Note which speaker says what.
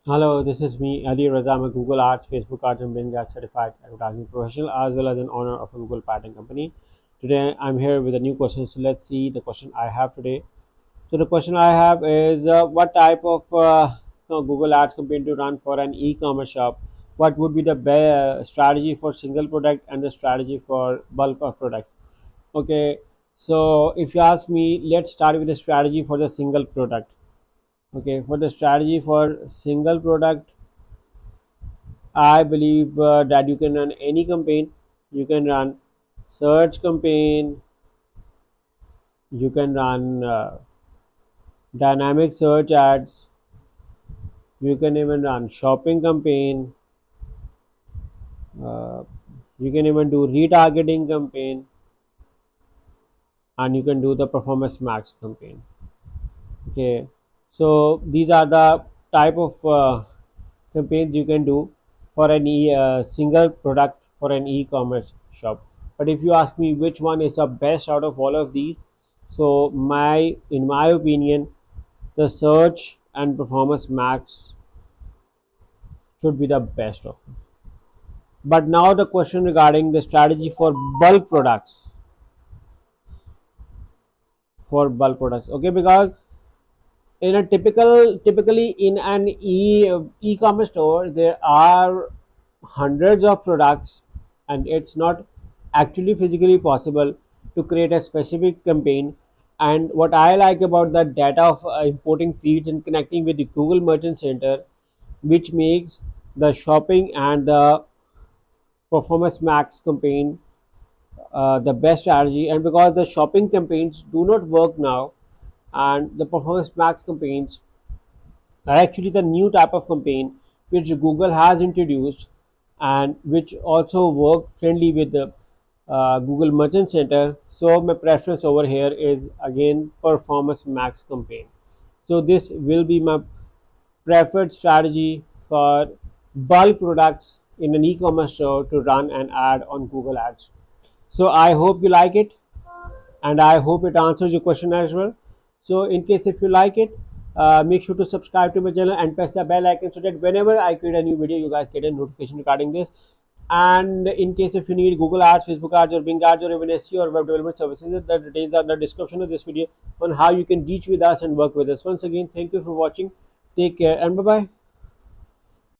Speaker 1: Hello, this is me, ALIRAZAMARKETING. I'm a Google Ads, Facebook Ads, and Bing Ads certified advertising professional, as well as an owner of a Google patent company. Today, I'm here with a new question. So let's see the question I have today. So the question I have is, what type of Google Ads campaign to run for an e-commerce shop? What would be the strategy for single product and the strategy for bulk of products? Okay, so if you ask me, let's start with the strategy for the single product. Okay, for the strategy for single product, I believe that you can run any campaign. You can run search campaign. You can run dynamic search ads. You can even run shopping campaign. Uh, you can even do retargeting campaign, and you can do the performance max campaign. Okay, so these are the type of campaigns you can do for any single product for an e-commerce shop. But if you ask me which one is the best out of all of these, so in my opinion, the search and performance max should be the best of it. But now the question regarding the strategy for bulk products. For bulk products, okay, because in a typically in an e-commerce store there are hundreds of products, and it's not actually physically possible to create a specific campaign. And what I like about the data of importing feeds and connecting with the Google Merchant Center, which makes the shopping and the performance max campaign the best strategy. And because the shopping campaigns do not work now, and the performance max campaigns are actually the new type of campaign which Google has introduced, and which also work friendly with the Google Merchant Center. So my preference over here is again performance max campaign. So this will be my preferred strategy for bulk products in an e-commerce store to run an ad on Google Ads. So I hope you like it, and I hope it answers your question as well. So in case if you like it, make sure to subscribe to my channel and press the bell icon so that whenever I create a new video, you guys get a notification regarding this. And in case if you need Google Ads, Facebook Ads, or Bing Ads, or even SEO or web development services, the details are in the description of this video on how you can reach with us and work with us. Once again, thank you for watching. Take care and bye bye.